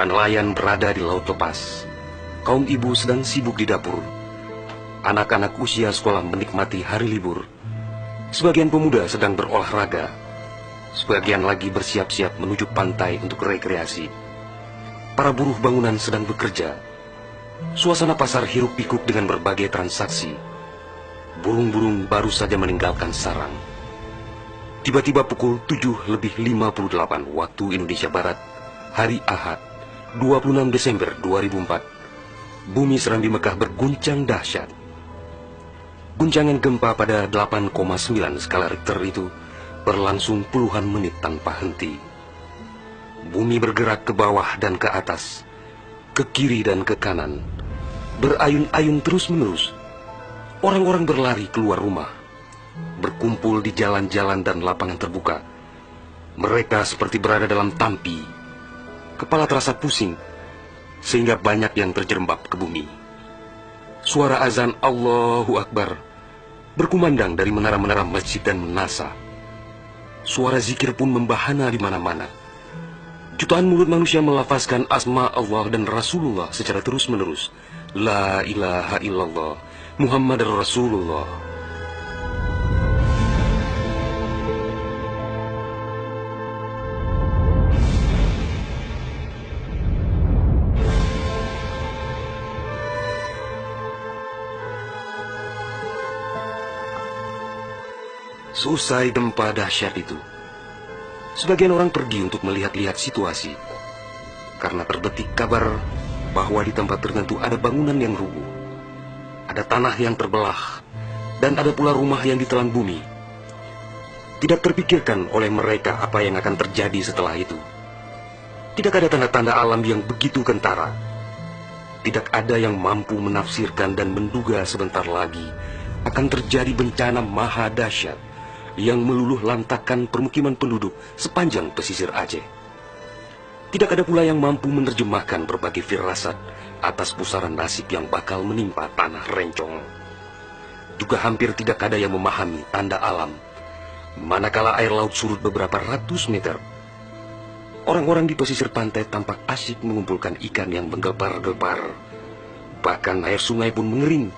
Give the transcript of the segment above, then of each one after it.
Para nelayan berada di laut lepas. Kaum ibu sedang sibuk di dapur. Anak-anak usia sekolah menikmati hari libur. Sebagian pemuda sedang berolahraga. Sebagian lagi bersiap-siap menuju pantai untuk rekreasi. Para buruh bangunan sedang bekerja. Suasana pasar hiruk-pikuk dengan berbagai transaksi. Burung-burung baru saja meninggalkan sarang. Tiba-tiba pukul 7:58 waktu Indonesia Barat, hari Ahad, 26 Desember 2004, bumi Serambi Mekah berguncang dahsyat. Guncangan gempa pada 8,9 skala Richter itu berlangsung puluhan menit tanpa henti. Bumi bergerak ke bawah dan ke atas, ke kiri dan ke kanan, berayun-ayun terus-menerus. Orang-orang berlari keluar rumah, berkumpul di jalan-jalan dan lapangan terbuka. Mereka seperti berada dalam tampi. Kepala terasa pusing, sehingga banyak yang terjerembab ke bumi. Suara azan Allahu Akbar berkumandang dari menara-menara masjid dan menasa. Suara zikir pun membahana di mana-mana. Jutaan mulut manusia melafazkan asma Allah dan Rasulullah secara terus-menerus. La ilaha illallah, Muhammad Rasulullah. Seusai gempa dahsyat itu, sebagian orang pergi untuk melihat-lihat situasi, karena terbetik kabar bahwa di tempat tertentu ada bangunan yang rubuh, ada tanah yang terbelah, dan ada pula rumah yang ditelan bumi. Tidak terpikirkan oleh mereka apa yang akan terjadi setelah itu. Tidak ada tanda-tanda alam yang begitu kentara. Tidak ada yang mampu menafsirkan dan menduga sebentar lagi akan terjadi bencana maha dahsyat yang meluluh lantakkan permukiman penduduk sepanjang pesisir Aceh. Tidak ada pula yang mampu menerjemahkan berbagai firasat atas pusaran nasib yang bakal menimpa tanah rencong. Juga hampir tidak ada yang memahami tanda alam, manakala air laut surut beberapa ratus meter. Orang-orang di pesisir pantai tampak asyik mengumpulkan ikan yang menggelepar-gelepar. Bahkan air sungai pun mengering,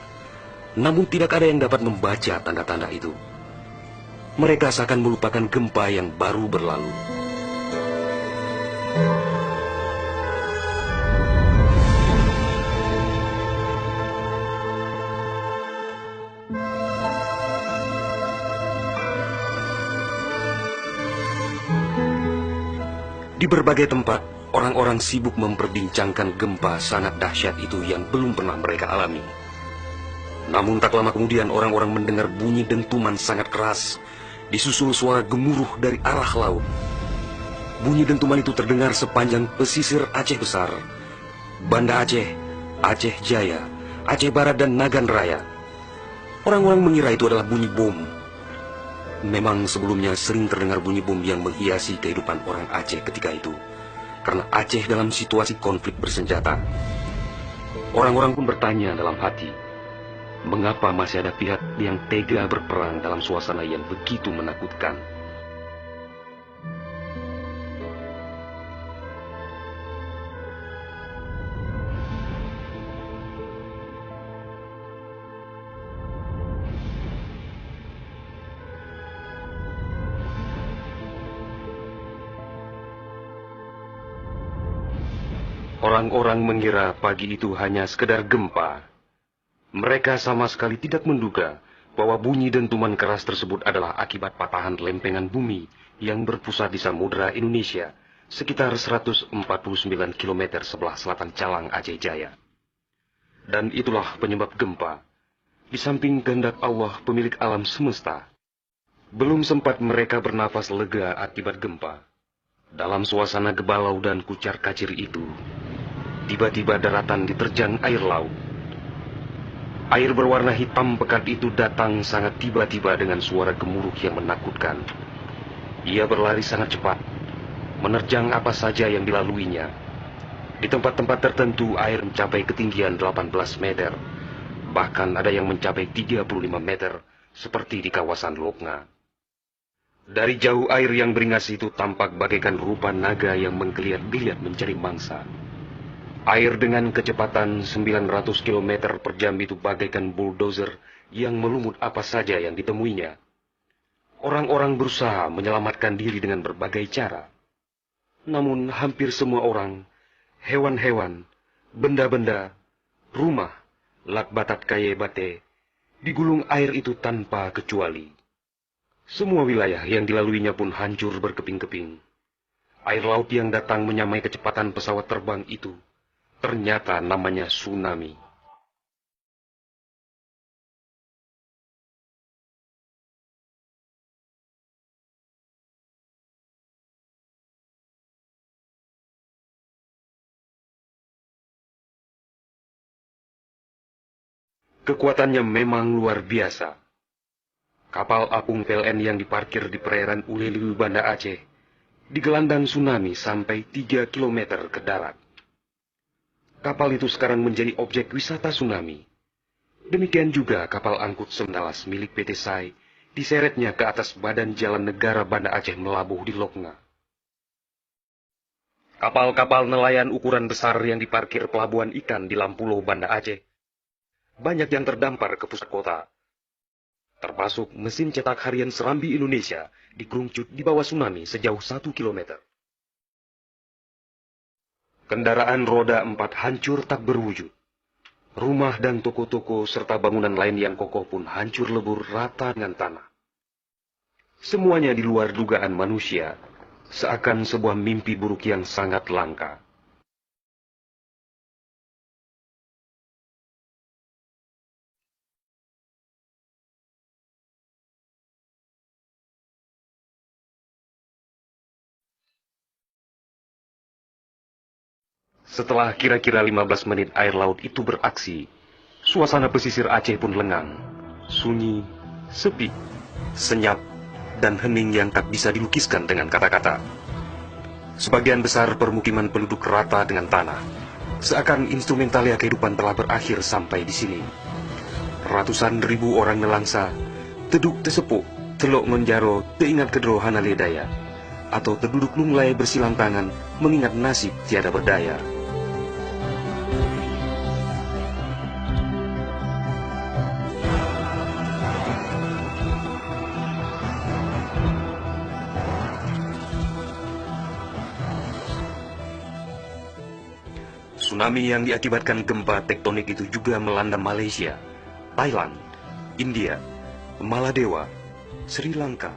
namun tidak ada yang dapat membaca tanda-tanda itu. Mereka seakan melupakan gempa yang baru berlalu. Di berbagai tempat, orang-orang sibuk memperbincangkan gempa sangat dahsyat itu yang belum pernah mereka alami. Namun tak lama kemudian orang-orang mendengar bunyi dentuman sangat keras, disusul suara gemuruh dari arah laut. Bunyi dentuman itu terdengar sepanjang pesisir Aceh Besar, Banda Aceh, Aceh Jaya, Aceh Barat dan Nagan Raya. Orang-orang mengira itu adalah bunyi bom. Memang sebelumnya sering terdengar bunyi bom yang menghiasi kehidupan orang Aceh ketika itu, karena Aceh dalam situasi konflik bersenjata. Orang-orang pun bertanya dalam hati, mengapa masih ada pihak yang tega berperang dalam suasana yang begitu menakutkan? Orang-orang mengira pagi itu hanya sekedar gempa. Mereka sama sekali tidak menduga bahwa bunyi dentuman keras tersebut adalah akibat patahan lempengan bumi yang berpusat di Samudra Indonesia, sekitar 149 km sebelah selatan Calang Aceh Jaya. Dan itulah penyebab gempa. Di samping kehendak Allah pemilik alam semesta, belum sempat mereka bernafas lega akibat gempa. Dalam suasana gebalau dan kucar kacir itu, tiba-tiba daratan diterjang air laut. Air berwarna hitam pekat itu datang sangat tiba-tiba dengan suara gemuruh yang menakutkan. Ia berlari sangat cepat, menerjang apa saja yang dilaluinya. Di tempat-tempat tertentu air mencapai ketinggian 18 meter. Bahkan ada yang mencapai 35 meter, seperti di kawasan Loknga. Dari jauh air yang beringas itu tampak bagaikan rupa naga yang menggeliat-geliat mencari mangsa. Air dengan kecepatan 900 km per jam itu bagaikan bulldozer yang melumut apa saja yang ditemuinya. Orang-orang berusaha menyelamatkan diri dengan berbagai cara. Namun hampir semua orang, hewan-hewan, benda-benda, rumah, lakbatat kaye bate, digulung air itu tanpa kecuali. Semua wilayah yang dilaluinya pun hancur berkeping-keping. Air laut yang datang menyamai kecepatan pesawat terbang itu, ternyata namanya tsunami. Kekuatannya memang luar biasa. Kapal apung PLN yang diparkir di perairan Uleliu, Banda Aceh, digelandang tsunami sampai 3 km ke darat. Kapal itu sekarang menjadi objek wisata tsunami. Demikian juga kapal angkut Semdalas milik PT SAI diseretnya ke atas badan jalan negara Banda Aceh melabuh di Lokna. Kapal-kapal nelayan ukuran besar yang diparkir pelabuhan ikan di Lampulo, Banda Aceh, banyak yang terdampar ke pusat kota. Termasuk mesin cetak harian Serambi Indonesia dikerungcut di bawah tsunami sejauh 1 km. Kendaraan roda 4 hancur tak berwujud. Rumah dan toko-toko serta bangunan lain yang kokoh pun hancur lebur rata dengan tanah. Semuanya di luar dugaan manusia, seakan sebuah mimpi buruk yang sangat langka. Setelah kira-kira 15 menit air laut itu beraksi, suasana pesisir Aceh pun lengang, sunyi, sepi, senyap, dan hening yang tak bisa dilukiskan dengan kata-kata. Sebagian besar permukiman penduduk rata dengan tanah, seakan instrumentalia kehidupan telah berakhir sampai di sini. Ratusan ribu orang nelangsa, teduk tesepuk, telok ngonjaro, teingat kedro hanaledaya, atau terduduk lunglai bersilang tangan, mengingat nasib tiada berdaya. Tsunami yang diakibatkan gempa tektonik itu juga melanda Malaysia, Thailand, India, Maladewa, Sri Lanka,